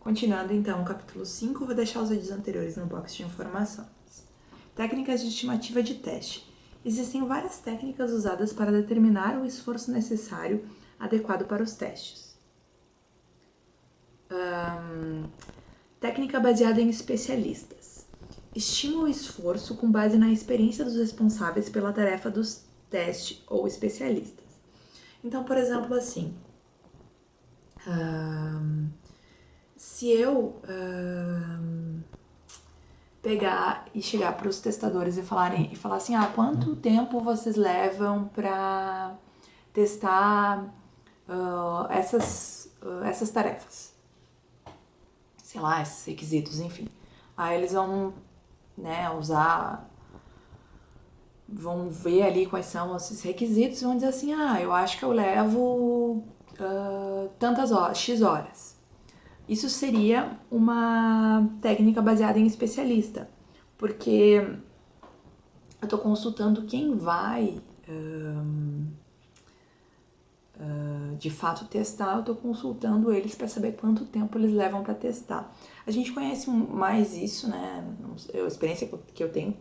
Continuando então o capítulo 5, vou deixar os vídeos anteriores no box de informações. Técnicas de estimativa de teste. Existem várias técnicas usadas para determinar o esforço necessário adequado para os testes. Técnica baseada em especialistas. Estima o esforço com base na experiência dos responsáveis pela tarefa dos testes ou especialistas. Então, por exemplo, assim, se eu pegar e chegar para os testadores e falar assim, quanto tempo vocês levam para testar essas tarefas? Sei lá, esses requisitos, enfim. Aí eles vão, vão ver ali quais são esses requisitos e vão dizer assim, eu acho que eu levo tantas horas, X horas. Isso seria uma técnica baseada em especialista, porque eu estou consultando quem vai de fato testar, eu estou consultando eles para saber quanto tempo eles levam para testar. A gente conhece mais isso, né? A experiência que eu tenho,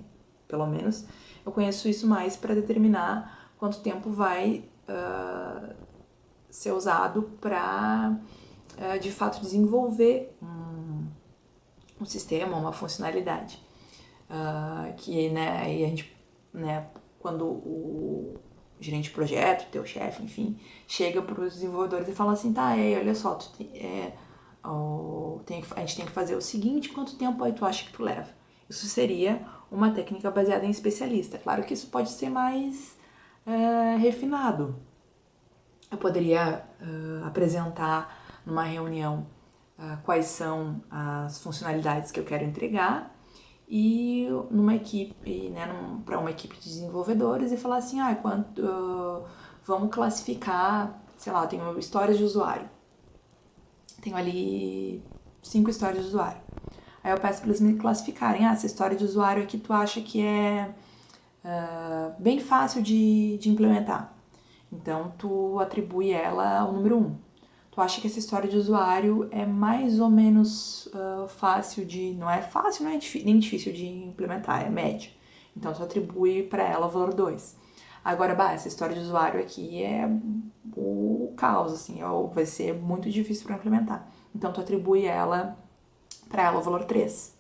pelo menos, eu conheço isso mais para determinar quanto tempo vai ser usado para de fato desenvolver um sistema, uma funcionalidade. Que, aí a gente, quando o gerente de projeto, teu chefe, enfim, chega para os desenvolvedores e fala assim, olha só, a gente tem que fazer o seguinte, quanto tempo aí tu acha que tu leva? Isso seria uma técnica baseada em especialista. Claro que isso pode ser mais refinado. Eu poderia apresentar numa reunião quais são as funcionalidades que eu quero entregar e numa equipe, para uma equipe de desenvolvedores e falar assim, vamos classificar, sei lá, eu tenho histórias de usuário. Tenho ali 5 histórias de usuário. Aí eu peço para eles me classificarem, essa história de usuário aqui tu acha que é bem fácil de implementar. Então, tu atribui ela ao número 1. Tu acha que essa história de usuário é mais ou menos fácil de... Não é fácil, não é nem difícil de implementar, é média. Então, tu atribui para ela o valor 2. Agora, essa história de usuário aqui é o caos, assim, vai ser muito difícil para implementar. Então, tu atribui para ela o valor 3.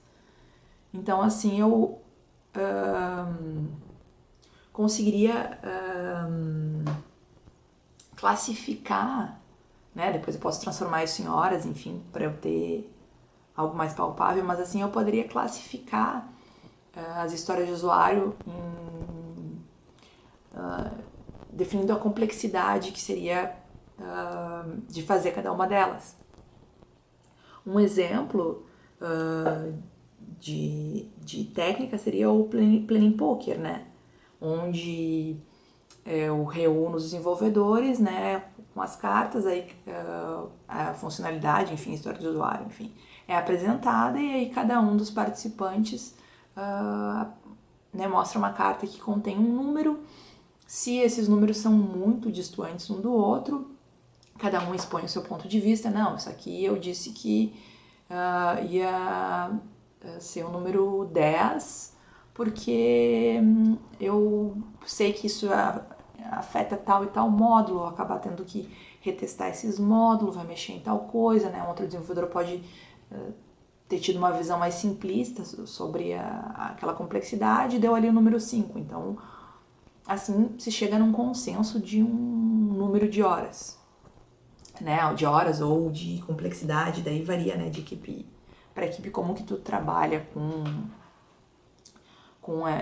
Então, assim, eu conseguiria classificar, depois eu posso transformar isso em horas, enfim, para eu ter algo mais palpável, mas assim eu poderia classificar as histórias de usuário definindo a complexidade que seria de fazer cada uma delas. Um exemplo de técnica seria o Planning Poker, onde eu reúno os desenvolvedores, com as cartas, aí a funcionalidade, enfim, a história do usuário, enfim, é apresentada e aí cada um dos participantes mostra uma carta que contém um número. Se esses números são muito distantes um do outro, cada um expõe o seu ponto de vista. Não, isso aqui eu disse que ia ser o número 10, porque eu sei que isso afeta tal e tal módulo, eu acabar tendo que retestar esses módulos, vai mexer em tal coisa, Um outro desenvolvedor pode ter tido uma visão mais simplista sobre aquela complexidade e deu ali o número 5. Então, assim, se chega num consenso de um número de horas, de horas ou de complexidade, daí varia, de equipe para equipe, como que tu trabalha com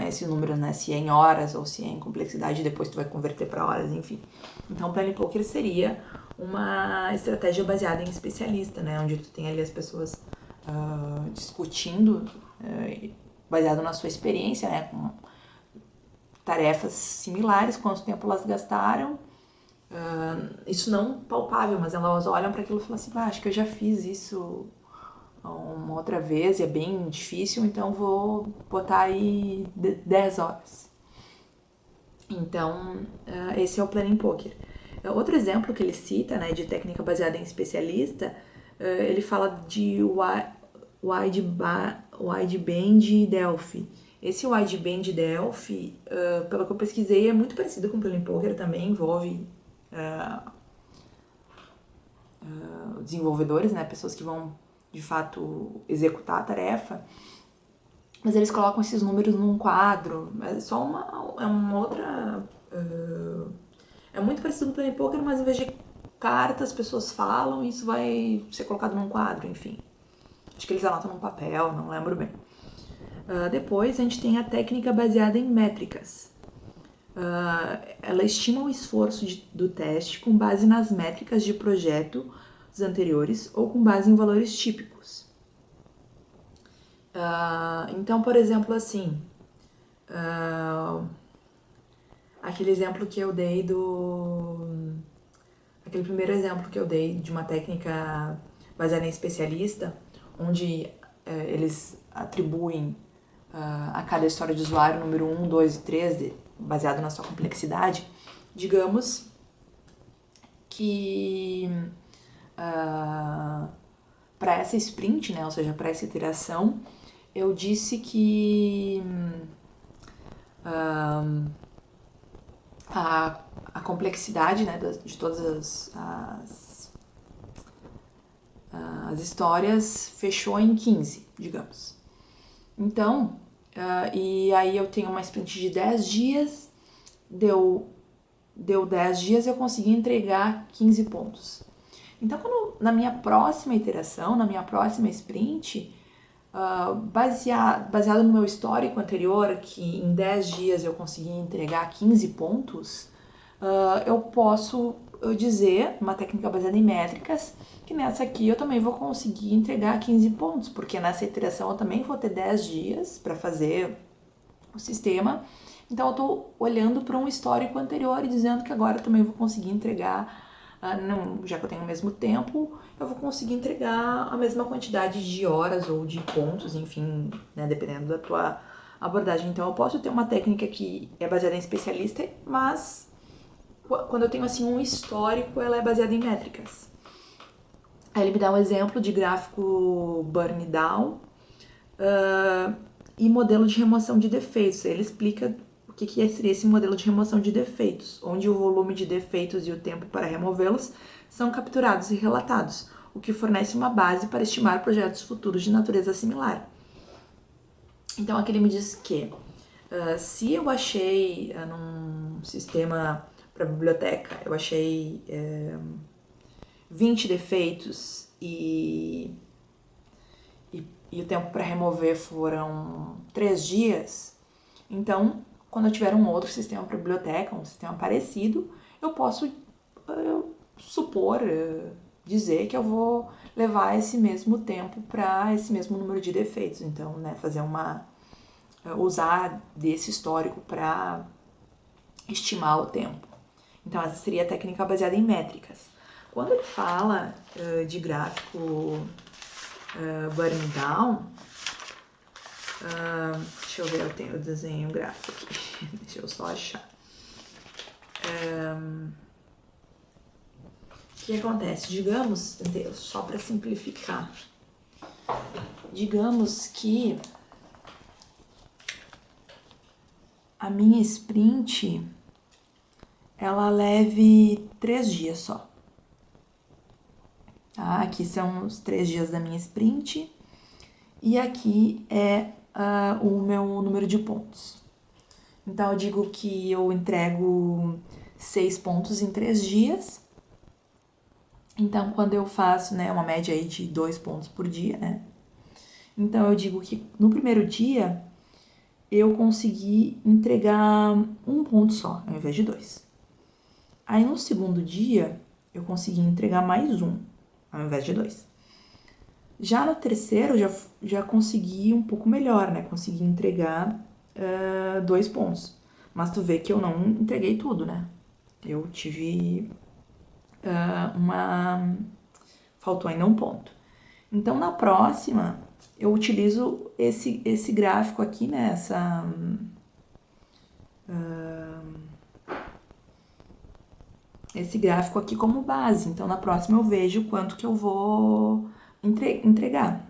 esse número, se é em horas ou se é em complexidade, depois tu vai converter para horas, enfim. Então, o Planning Poker seria uma estratégia baseada em especialista, onde tu tem ali as pessoas discutindo, baseado na sua experiência, com tarefas similares, quanto tempo elas gastaram, isso não palpável, mas elas olham para aquilo e falam assim, acho que eu já fiz isso uma outra vez e é bem difícil, então vou botar aí 10 horas. Então, esse é o Planning Poker. Outro exemplo que ele cita, de técnica baseada em especialista, ele fala de wideband Delphi. Esse wideband Delphi, pelo que eu pesquisei, é muito parecido com o Plane Poker, também envolve desenvolvedores, né, pessoas que vão de fato executar a tarefa, mas eles colocam esses números num quadro, é só uma outra... é muito parecido com o Plane Poker, mas em vez de cartas, as pessoas falam e isso vai ser colocado num quadro, enfim. Acho que eles anotam num papel, não lembro bem. Depois a gente tem a técnica baseada em métricas. Ela estima o esforço do teste com base nas métricas de projetos anteriores ou com base em valores típicos. Então, por exemplo, assim, aquele exemplo que eu dei aquele primeiro exemplo que eu dei de uma técnica baseada em especialista, onde eles atribuem a cada história de usuário número 1, 2 e 3, baseado na sua complexidade. Digamos que para essa sprint, né, ou seja, para essa iteração, eu disse que a complexidade, né, de todas as histórias fechou em 15, digamos. Então, e aí eu tenho uma sprint de 10 dias, deu 10 dias, eu consegui entregar 15 pontos. Então, na minha próxima iteração, na minha próxima sprint, baseado no meu histórico anterior, que em 10 dias eu consegui entregar 15 pontos, eu posso dizer, uma técnica baseada em métricas, que nessa aqui eu também vou conseguir entregar 15 pontos, porque nessa iteração eu também vou ter 10 dias para fazer o sistema. Então eu estou olhando para um histórico anterior e dizendo que agora eu também vou conseguir entregar, já que eu tenho o mesmo tempo, eu vou conseguir entregar a mesma quantidade de horas ou de pontos, enfim, né, dependendo da tua abordagem. Então eu posso ter uma técnica que é baseada em especialista, mas quando eu tenho assim um histórico, ela é baseada em métricas. Aí ele me dá um exemplo de gráfico burn down e modelo de remoção de defeitos. Ele explica o que seria esse modelo de remoção de defeitos, onde o volume de defeitos e o tempo para removê-los são capturados e relatados, o que fornece uma base para estimar projetos futuros de natureza similar. Então aqui ele me diz que se eu achei num sistema para biblioteca, eu achei 20 defeitos e o tempo para remover foram 3 dias, então, quando eu tiver um outro sistema para biblioteca, um sistema parecido, eu posso dizer que eu vou levar esse mesmo tempo para esse mesmo número de defeitos. Então, né, usar desse histórico para estimar o tempo. Então, essa seria a técnica baseada em métricas. Quando ele fala de gráfico burn down, deixa eu ver, eu desenho um gráfico aqui, deixa eu só achar. O que acontece? Digamos, só para simplificar, digamos que a minha sprint ela leve 3 dias só. Tá? Aqui são os 3 dias da minha sprint e aqui é o meu número de pontos. Então eu digo que eu entrego 6 pontos em 3 dias. Então quando eu faço, né, uma média aí de 2 pontos por dia, né? Então eu digo que no primeiro dia eu consegui entregar 1 ponto só, ao invés de 2. Aí no segundo dia eu consegui entregar mais 1, ao invés de 2. Já no terceiro, já consegui um pouco melhor, né? Consegui entregar 2 pontos. Mas tu vê que eu não entreguei tudo, né? Eu tive faltou ainda 1 ponto. Então, na próxima, eu utilizo esse gráfico aqui, né? esse gráfico aqui como base. Então, na próxima eu vejo quanto que eu vou entregar.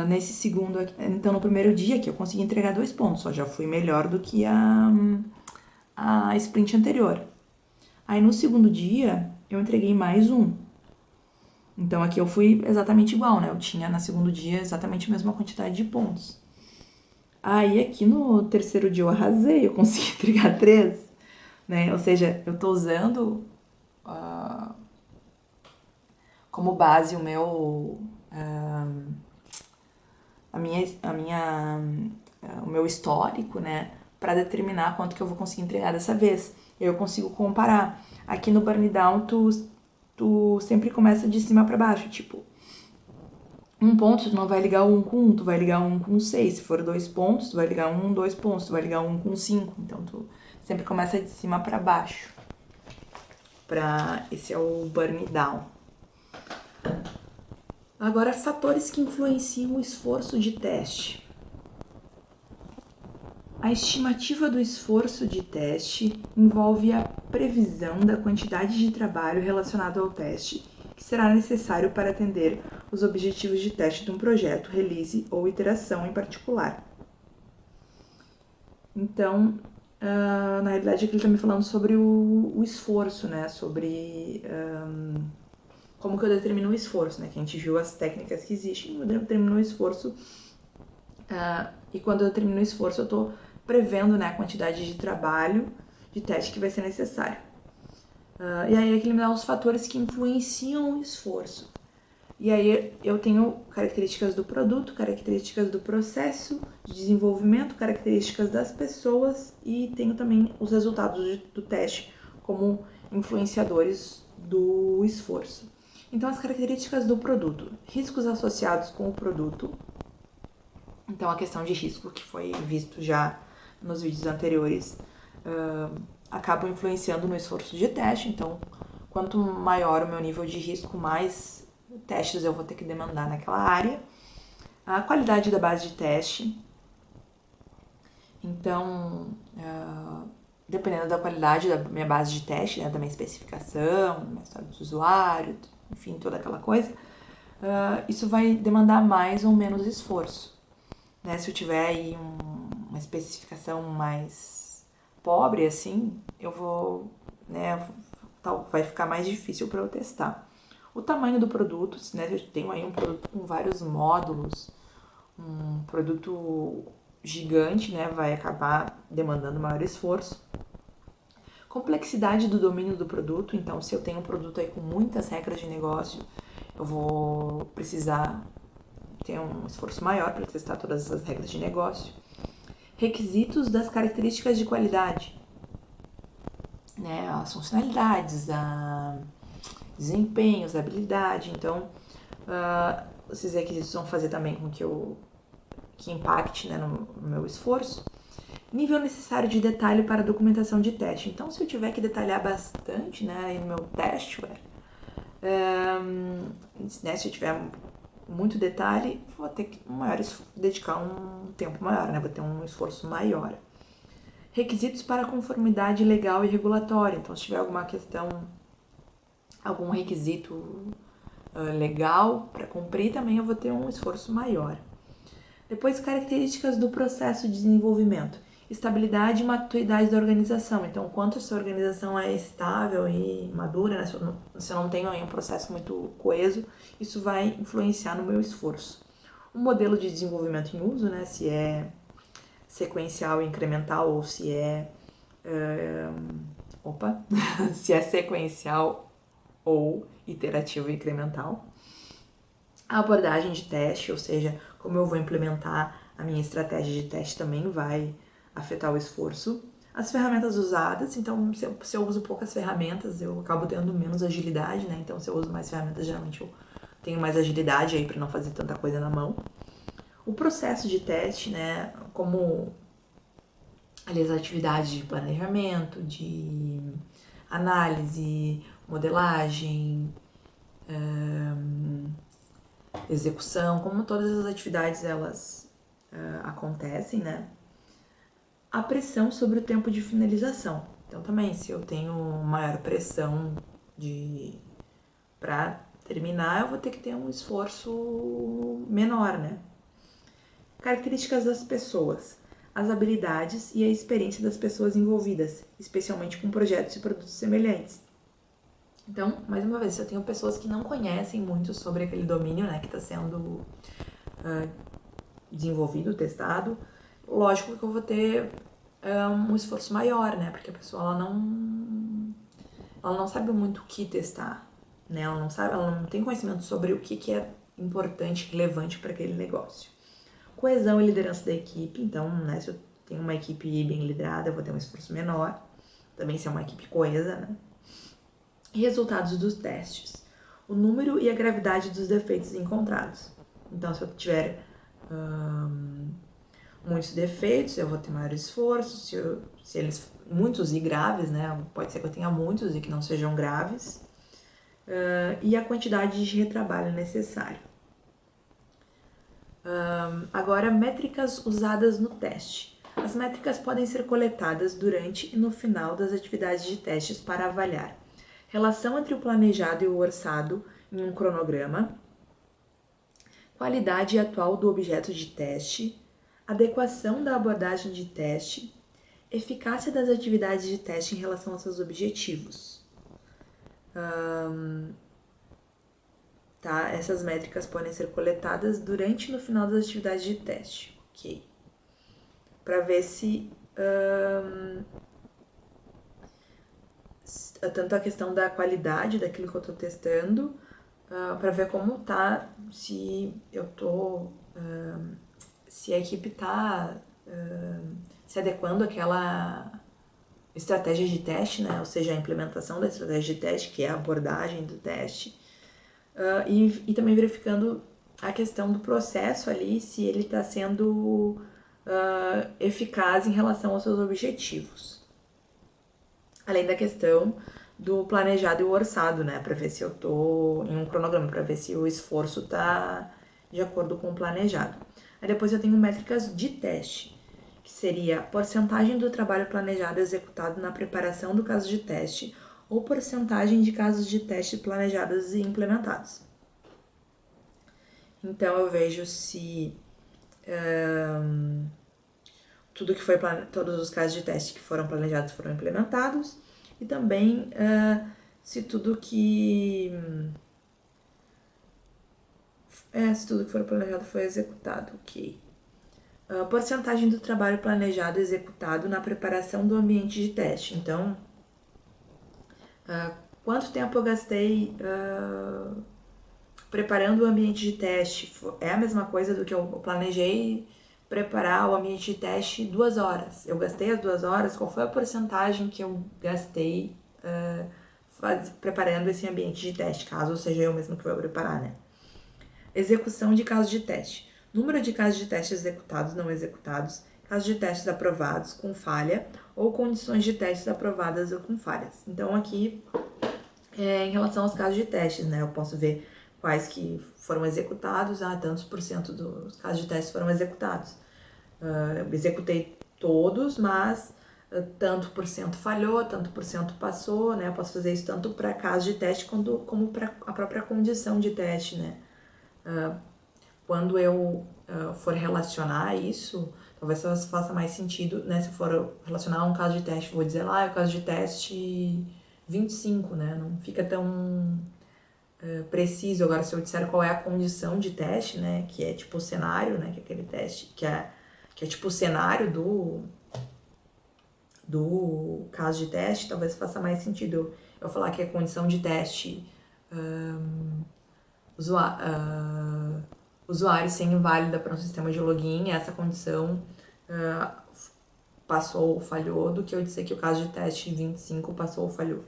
Nesse segundo aqui, então no primeiro dia aqui eu consegui entregar 2 pontos, só já fui melhor do que a sprint anterior. Aí no segundo dia eu entreguei mais 1. Então aqui eu fui exatamente igual, né? Eu tinha no segundo dia exatamente a mesma quantidade de pontos. Aí aqui no terceiro dia eu arrasei, eu consegui entregar 3, né? Ou seja, eu tô usando como base o meu histórico, né, para determinar quanto que eu vou conseguir entregar dessa vez. Eu consigo comparar. Aqui no burn down, tu sempre começa de cima para baixo, tipo, 1 ponto, tu não vai ligar 1 com 1, tu vai ligar 1 com 6. Se for 2 pontos, tu vai ligar 2 pontos, tu vai ligar 1 com 5. Então, tu sempre começa de cima para baixo. Esse é o burn down. Agora, fatores que influenciam o esforço de teste. A estimativa do esforço de teste envolve a previsão da quantidade de trabalho relacionado ao teste que será necessário para atender os objetivos de teste de um projeto, release ou iteração em particular. Então, na realidade, aqui ele está me falando sobre o esforço, né? Sobre como que eu determino o esforço, né? Que a gente viu as técnicas que existem, eu determino o esforço. E quando eu determino o esforço, eu estou prevendo, né, a quantidade de trabalho de teste que vai ser necessário. E aí aqui ele me dá os fatores que influenciam o esforço. E aí eu tenho características do produto, características do processo de desenvolvimento, características das pessoas e tenho também os resultados do teste como influenciadores do esforço. Então, as características do produto, riscos associados com o produto. Então, a questão de risco que foi visto já nos vídeos anteriores acabam influenciando no esforço de teste. Então, quanto maior o meu nível de risco, mais testes eu vou ter que demandar naquela área. A qualidade da base de teste. Então, dependendo da qualidade da minha base de teste, né, da minha especificação, da minha história do usuário, enfim, toda aquela coisa, isso vai demandar mais ou menos esforço. Né? Se eu tiver aí uma especificação mais pobre, assim, eu vou, né, vai ficar mais difícil para eu testar. O tamanho do produto, né, eu tenho aí um produto com vários módulos, um produto gigante, né, vai acabar demandando maior esforço. Complexidade do domínio do produto, então se eu tenho um produto aí com muitas regras de negócio, eu vou precisar ter um esforço maior para testar todas as regras de negócio. Requisitos das características de qualidade, né, as funcionalidades, desempenho, usabilidade. Então, esses requisitos vão fazer também com que impacte, né, no meu esforço. Nível necessário de detalhe para a documentação de teste. Então, se eu tiver que detalhar bastante, né, no meu testware, né, se eu tiver muito detalhe, vou ter que dedicar um tempo maior, né, vou ter um esforço maior. Requisitos para conformidade legal e regulatória. Então, se tiver alguma questão, algum requisito legal para cumprir, também eu vou ter um esforço maior. Depois, características do processo de desenvolvimento. Estabilidade e maturidade da organização. Então, quanto essa organização é estável e madura, né? Se eu não tenho aí um processo muito coeso, isso vai influenciar no meu esforço. O modelo de desenvolvimento em uso, né? Se é sequencial e incremental ou se é... se é sequencial ou iterativo e incremental. A abordagem de teste, ou seja, como eu vou implementar a minha estratégia de teste também vai afetar o esforço. As ferramentas usadas, então se eu uso poucas ferramentas, eu acabo tendo menos agilidade, né? Então se eu uso mais ferramentas, geralmente eu tenho mais agilidade aí para não fazer tanta coisa na mão. O processo de teste, né? Como ali as atividades de planejamento, de análise, modelagem, execução, como todas as atividades elas acontecem, né? A pressão sobre o tempo de finalização. Então também, se eu tenho maior pressão para terminar, eu vou ter que ter um esforço menor, né? Características das pessoas, as habilidades e a experiência das pessoas envolvidas, especialmente com projetos e produtos semelhantes. Então, mais uma vez, se eu tenho pessoas que não conhecem muito sobre aquele domínio, né, que está sendo desenvolvido, testado, lógico que eu vou ter um esforço maior, né, porque a pessoa ela não sabe muito o que testar, né, ela não tem conhecimento sobre o que é importante, relevante para aquele negócio. Coesão e liderança da equipe, então, né, se eu tenho uma equipe bem liderada, eu vou ter um esforço menor, também se é uma equipe coesa, né. E resultados dos testes, o número e a gravidade dos defeitos encontrados. Então, se eu tiver muitos defeitos, eu vou ter maior esforço, se eles, muitos e graves, né, pode ser que eu tenha muitos e que não sejam graves, e a quantidade de retrabalho necessário. Agora, métricas usadas no teste. As métricas podem ser coletadas durante e no final das atividades de testes para avaliar relação entre o planejado e o orçado em um cronograma, qualidade atual do objeto de teste, adequação da abordagem de teste, eficácia das atividades de teste em relação aos seus objetivos. Tá? Essas métricas podem ser coletadas durante e no final das atividades de teste, ok? Para ver se tanto a questão da qualidade daquilo que eu estou testando, para ver como tá, se eu tô, se a equipe tá se adequando àquela estratégia de teste, né? Ou seja, a implementação da estratégia de teste, que é a abordagem do teste, e também verificando a questão do processo ali, se ele está sendo eficaz em relação aos seus objetivos. Além da questão do planejado e o orçado, né? Para ver se eu tô em um cronograma, para ver se o esforço tá de acordo com o planejado. Aí depois eu tenho métricas de teste, que seria porcentagem do trabalho planejado executado na preparação do caso de teste ou porcentagem de casos de teste planejados e implementados. Então eu vejo se todos os casos de teste que foram planejados foram implementados e também se tudo que for planejado foi executado, ok. Porcentagem do trabalho planejado executado na preparação do ambiente de teste. Então, quanto tempo eu gastei preparando o ambiente de teste? É a mesma coisa do que eu planejei preparar o ambiente de teste 2 horas. Eu gastei as 2 horas, qual foi a porcentagem que eu gastei preparando esse ambiente de teste, caso seja eu mesmo que vou preparar, né? Execução de casos de teste. Número de casos de teste executados, não executados, casos de testes aprovados com falha ou condições de testes aprovadas ou com falhas. Então aqui, em relação aos casos de testes, né, eu posso ver quais que foram executados, tantos por cento dos casos de testes foram executados. Eu executei todos, mas tanto por cento falhou, tanto por cento passou, né? Eu posso fazer isso tanto para casos de teste como para a própria condição de teste, né? Quando eu for relacionar isso, talvez faça mais sentido, né? Se eu for relacionar um caso de teste, vou dizer lá, é o caso de teste 25, né? Não fica tão preciso. Agora, se eu disser qual é a condição de teste, né? Que é tipo o cenário, né? Que é aquele teste, que é tipo o cenário do caso de teste, talvez faça mais sentido eu falar que a condição de teste usuário sem inválida para um sistema de login, essa condição passou ou falhou, do que eu dizer que o caso de teste 25 passou ou falhou.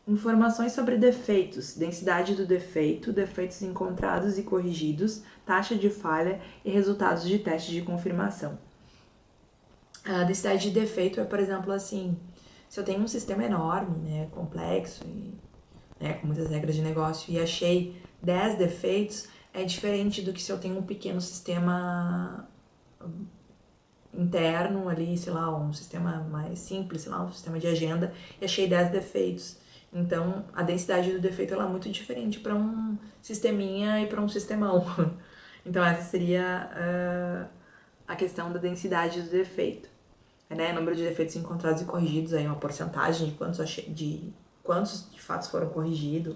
Informações sobre defeitos, densidade do defeito, defeitos encontrados e corrigidos, taxa de falha e resultados de teste de confirmação. A densidade de defeito é, por exemplo, assim, se eu tenho um sistema enorme, né, complexo, e, né, com muitas regras de negócio, e achei 10 defeitos, é diferente do que se eu tenho um pequeno sistema interno ali, sei lá, um sistema mais simples, sei lá, um sistema de agenda, e achei 10 defeitos. Então, a densidade do defeito ela é muito diferente para um sisteminha e para um sistemão. Então, essa seria a questão da densidade do defeito. Né? Número de defeitos encontrados e corrigidos, aí uma porcentagem de quantos de fato foram corrigidos.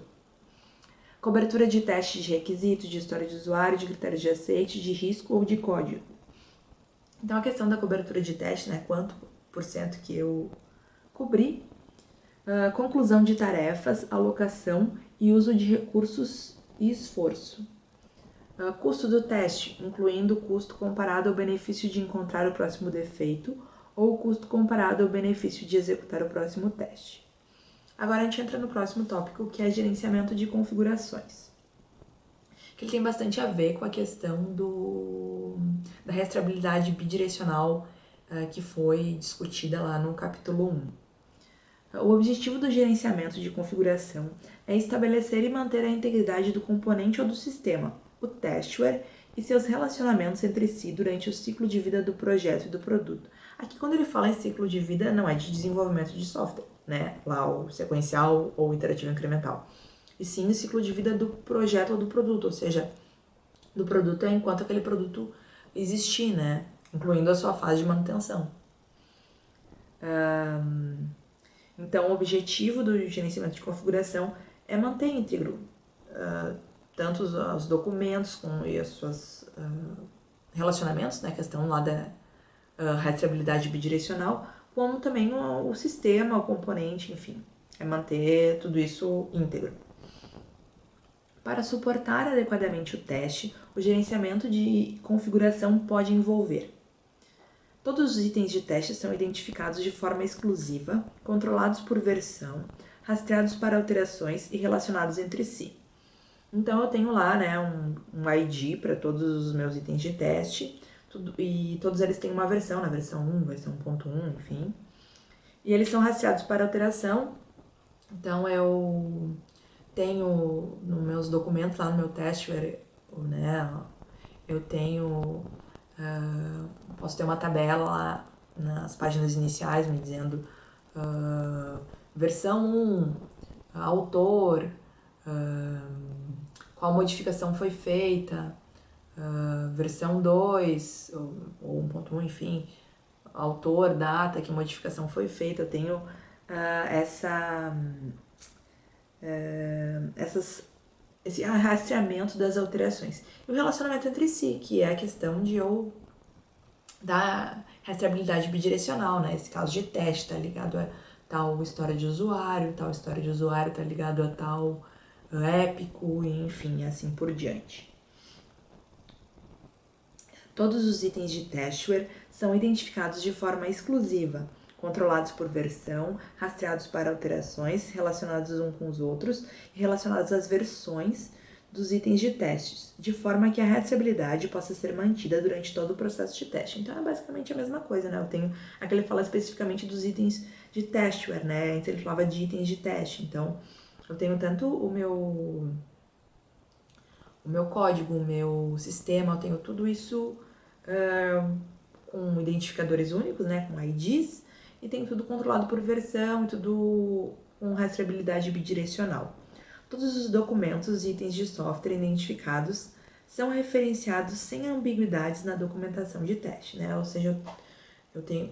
Cobertura de testes de requisitos, de história de usuário, de critérios de aceite, de risco ou de código. Então, a questão da cobertura de teste, né? Quanto por cento que eu cobri. Conclusão de tarefas, alocação e uso de recursos e esforço. Custo do teste, incluindo o custo comparado ao benefício de encontrar o próximo defeito ou o custo comparado ao benefício de executar o próximo teste. Agora a gente entra no próximo tópico, que é gerenciamento de configurações. Que ele tem bastante a ver com a questão da rastreabilidade bidirecional que foi discutida lá no capítulo 1. O objetivo do gerenciamento de configuração é estabelecer e manter a integridade do componente ou do sistema, o testware, e seus relacionamentos entre si durante o ciclo de vida do projeto e do produto. Aqui, quando ele fala em ciclo de vida, não é de desenvolvimento de software, né? Lá o sequencial ou iterativo incremental. E sim o ciclo de vida do projeto ou do produto, ou seja, do produto é enquanto aquele produto existir, né? Incluindo a sua fase de manutenção. Então, o objetivo do gerenciamento de configuração é manter íntegro tanto os documentos e os seus relacionamentos, né, questão lá da rastreabilidade bidirecional, como também o sistema, o componente, enfim, é manter tudo isso íntegro. Para suportar adequadamente o teste, o gerenciamento de configuração pode envolver: todos os itens de teste são identificados de forma exclusiva, controlados por versão, rastreados para alterações e relacionados entre si. Então, eu tenho lá, né, um ID para todos os meus itens de teste, e todos eles têm uma versão, na versão 1, versão 1.1, enfim. E eles são rastreados para alteração. Então, eu tenho nos meus documentos lá no meu testware, né, eu tenho... posso ter uma tabela lá nas páginas iniciais me dizendo versão 1, autor, qual modificação foi feita, versão 2 ou 1.1, enfim, autor, data, que modificação foi feita. Eu tenho esse rastreamento das alterações. E o relacionamento entre si, que é a questão da rastreabilidade bidirecional, né? Esse caso de teste tá ligado a tal história de usuário, tal história de usuário tá ligado a tal épico, enfim, assim por diante. Todos os itens de testware são identificados de forma exclusiva, controlados por versão, rastreados para alterações, relacionados uns com os outros e relacionados às versões dos itens de testes, de forma que a rastreabilidade possa ser mantida durante todo o processo de teste. Então, é basicamente a mesma coisa, né? Eu tenho... Aqui ele fala especificamente dos itens de testware, né? Antes ele falava de itens de teste. Então, eu tenho tanto o meu código, o meu sistema, eu tenho tudo isso com identificadores únicos, né? Com IDs, e tem tudo controlado por versão e tudo com rastreabilidade bidirecional. Todos os documentos e itens de software identificados são referenciados sem ambiguidades na documentação de teste, né? Ou seja,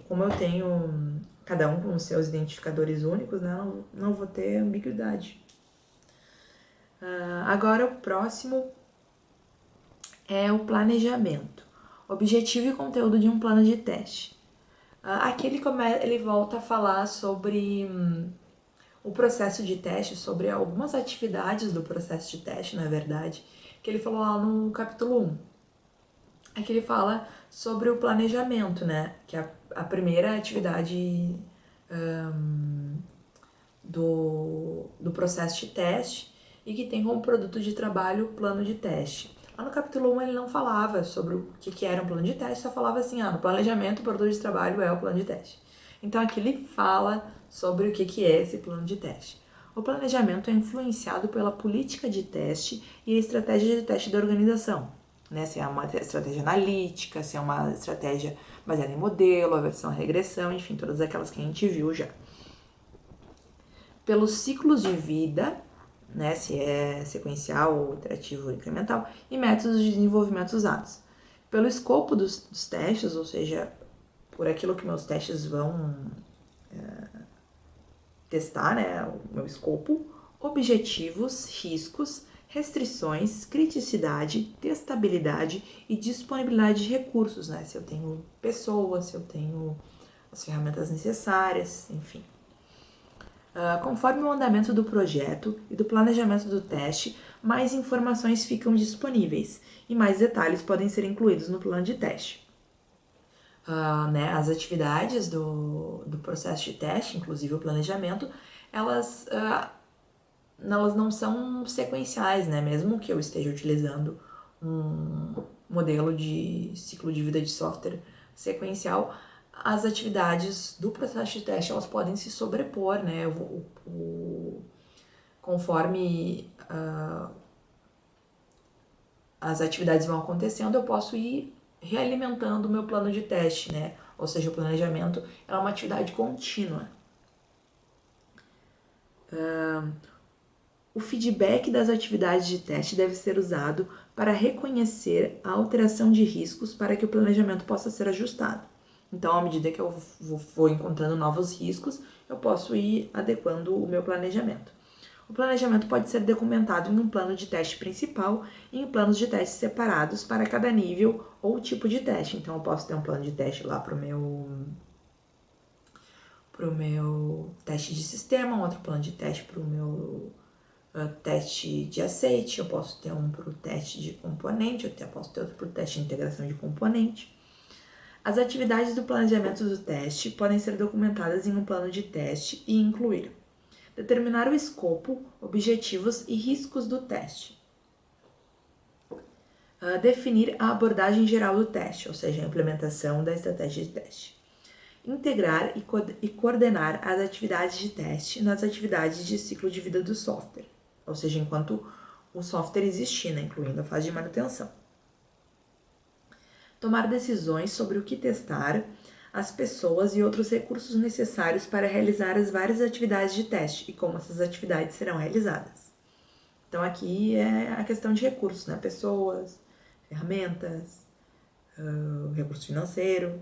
como eu tenho cada um com os seus identificadores únicos, né? Não vou ter ambiguidade. Agora o próximo é o planejamento. Objetivo e conteúdo de um plano de teste. Aqui ele volta a falar sobre o processo de teste, sobre algumas atividades do processo de teste, na verdade, que ele falou lá no capítulo 1. Aqui ele fala sobre o planejamento, né? Que é a primeira atividade do processo de teste e que tem como produto de trabalho o plano de teste. Lá no capítulo 1 ele não falava sobre o que era um plano de teste, só falava assim, no planejamento o produto de trabalho é o plano de teste. Então aqui ele fala sobre o que é esse plano de teste. O planejamento é influenciado pela política de teste e a estratégia de teste da organização. né? Se é uma estratégia analítica, se é uma estratégia baseada em modelo, aversão à regressão, enfim, todas aquelas que a gente viu já. Pelos ciclos de vida, né? Se é sequencial ou iterativo ou incremental, e métodos de desenvolvimento usados. Pelo escopo dos testes, ou seja, por aquilo que meus testes vão testar, né? O meu escopo, objetivos, riscos, restrições, criticidade, testabilidade e disponibilidade de recursos, né? Se eu tenho pessoas, se eu tenho as ferramentas necessárias, enfim. Conforme o andamento do projeto e do planejamento do teste, mais informações ficam disponíveis e mais detalhes podem ser incluídos no plano de teste. Né, as atividades do processo de teste, inclusive o planejamento, elas não são sequenciais, né? Mesmo que eu esteja utilizando um modelo de ciclo de vida de software sequencial, as atividades do processo de teste elas podem se sobrepor, né? Conforme as atividades vão acontecendo, eu posso ir realimentando o meu plano de teste, né? Ou seja, o planejamento é uma atividade contínua. O feedback das atividades de teste deve ser usado para reconhecer a alteração de riscos para que o planejamento possa ser ajustado. Então, à medida que eu vou encontrando novos riscos, eu posso ir adequando o meu planejamento. O planejamento pode ser documentado em um plano de teste principal e em planos de teste separados para cada nível ou tipo de teste. Então, eu posso ter um plano de teste lá para o meu teste de sistema, um outro plano de teste para o meu teste de aceite, eu posso ter um para o teste de componente, eu posso ter outro para o teste de integração de componente. As atividades do planejamento do teste podem ser documentadas em um plano de teste e incluir determinar o escopo, objetivos e riscos do teste. Definir a abordagem geral do teste, ou seja, a implementação da estratégia de teste. Integrar e coordenar as atividades de teste nas atividades de ciclo de vida do software, ou seja, enquanto o software existir, né, incluindo a fase de manutenção. Tomar decisões sobre o que testar, as pessoas e outros recursos necessários para realizar as várias atividades de teste e como essas atividades serão realizadas. Então aqui é a questão de recursos, né? Pessoas, ferramentas, recurso financeiro.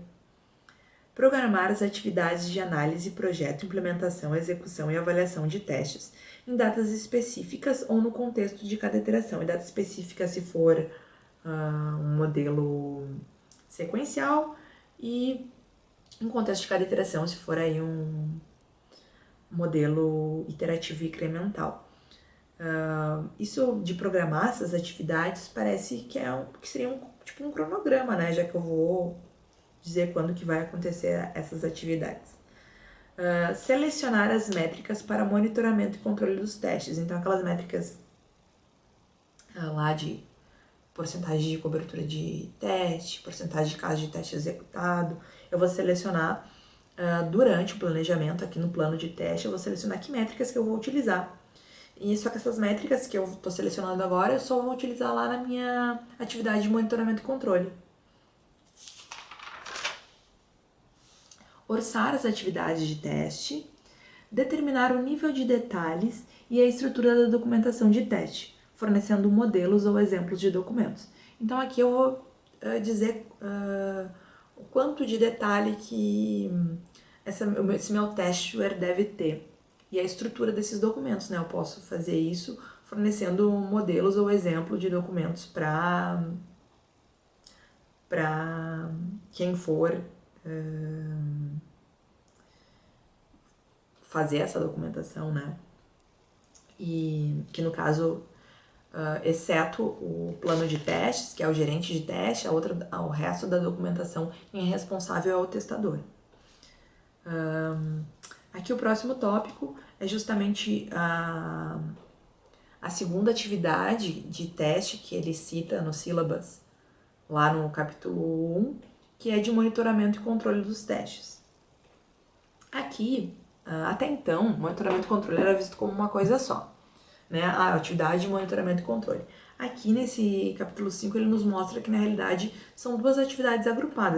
Programar as atividades de análise, projeto, implementação, execução e avaliação de testes em datas específicas ou no contexto de cada iteração. Em data específica se for um modelo sequencial e em contexto de cada iteração se for aí um modelo iterativo e incremental. Isso de programar essas atividades parece que seria tipo um cronograma, né? Já que eu vou dizer quando que vai acontecer essas atividades. Selecionar as métricas para monitoramento e controle dos testes. Então, aquelas métricas lá de porcentagem de cobertura de teste, porcentagem de casos de teste executado, eu vou selecionar durante o planejamento, aqui no plano de teste, eu vou selecionar que métricas que eu vou utilizar. E só que essas métricas que eu estou selecionando agora, eu só vou utilizar lá na minha atividade de monitoramento e controle. Orçar as atividades de teste, determinar o nível de detalhes e a estrutura da documentação de teste, fornecendo modelos ou exemplos de documentos. Então aqui eu vou dizer o quanto de detalhe que esse meu testware deve ter e a estrutura desses documentos, né? Eu posso fazer isso fornecendo modelos ou exemplo de documentos para quem for fazer essa documentação, né? E que no caso, exceto o plano de testes, que é o gerente de teste, o resto da documentação quem é responsável é o testador. Aqui o próximo tópico é justamente a segunda atividade de teste que ele cita no syllabus, lá no capítulo 1, que é de monitoramento e controle dos testes. Aqui, até então, monitoramento e controle era visto como uma coisa só, né? A atividade de monitoramento e controle. Aqui nesse capítulo 5 ele nos mostra que na realidade são duas atividades agrupadas.